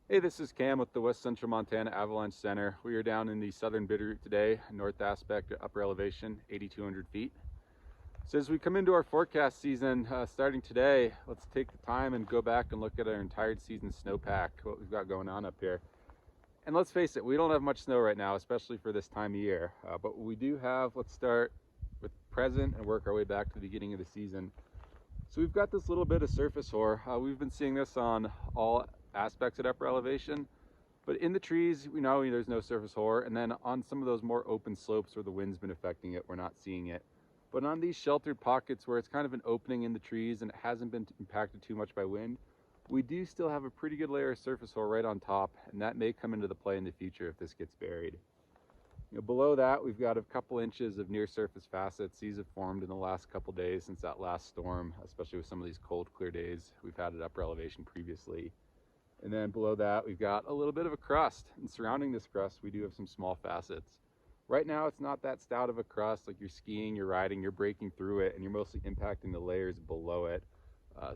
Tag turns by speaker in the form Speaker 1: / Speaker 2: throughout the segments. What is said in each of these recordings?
Speaker 1: Hey, this is Cam with the West Central Montana Avalanche Center. We are down in the Southern Bitterroot today, north aspect, upper elevation, 8,200 feet. So as we come into our forecast season, starting today, let's take the time and go back and look at our entire season snowpack, what we've got going on up here. And let's face it, we don't have much snow right now, especially for this time of year. But what we do have, let's start with present and work our way back to the beginning of the season. So we've got this little bit of surface hoar. We've been seeing this on all aspects at upper elevation, but in the trees, we know there's no surface hoar, and then on some of those more open slopes where the wind's been affecting it, we're not seeing it. But on these sheltered pockets where it's kind of an opening in the trees and it hasn't been impacted too much by wind, we do still have a pretty good layer of surface hoar right on top, and that may come into the play in the future if this gets buried. Below that, we've got a couple inches of near surface facets. These have formed in the last couple days since that last storm, especially with some of these cold, clear days we've had at upper elevation previously. And then below that, we've got a little bit of a crust, and surrounding this crust, we do have some small facets. Right now, it's not that stout of a crust. Like, you're skiing, you're riding, you're breaking through it, and you're mostly impacting the layers below it.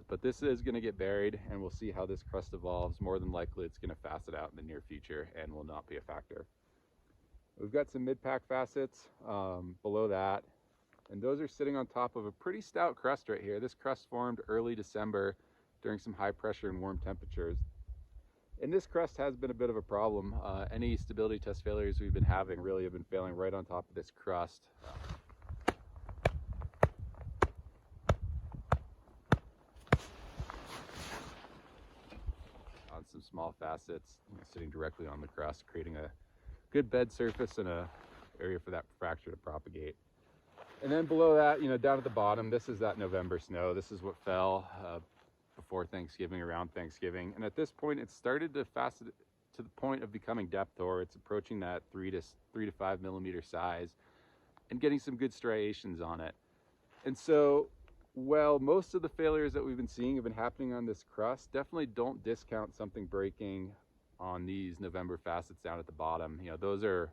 Speaker 1: But this is going to get buried, and we'll see how this crust evolves. More than likely, it's going to facet out in the near future and will not be a factor. We've got some mid-pack facets below that, and those are sitting on top of a pretty stout crust right here. This crust formed early December during some high pressure and warm temperatures. And this crust has been a bit of a problem. Any stability test failures we've been having really have been failing right on top of this crust. On some small facets, sitting directly on the crust, creating a good bed surface and a area for that fracture to propagate. And then below that, down at the bottom, this is that November snow. This is what fell before Thanksgiving, around Thanksgiving. And at this point, it's started to facet to the point of becoming depth hoar. It's approaching that 3 to 5 millimeter size and getting some good striations on it. And so, well, most of the failures that we've been seeing have been happening on this crust. Definitely don't discount something breaking on these November facets down at the bottom. Those are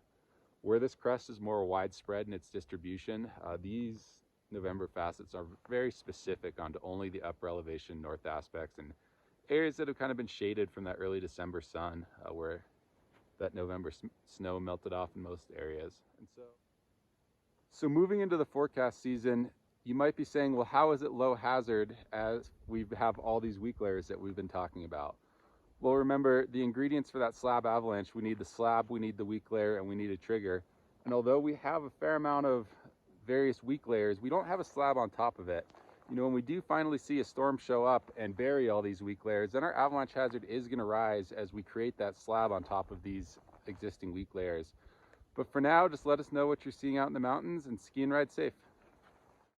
Speaker 1: where this crust is more widespread in its distribution. These November facets are very specific onto only the upper elevation north aspects and areas that have kind of been shaded from that early December sun, where that November snow melted off in most areas. And so moving into the forecast season, you might be saying, well, how is it low hazard as we have all these weak layers that we've been talking about? Well, remember, the ingredients for that slab avalanche, we need the slab, we need the weak layer, and we need a trigger. And although we have a fair amount of various weak layers, we don't have a slab on top of it. When we do finally see a storm show up and bury all these weak layers, then our avalanche hazard is going to rise as we create that slab on top of these existing weak layers. But for now, just let us know what you're seeing out in the mountains and ski and ride safe.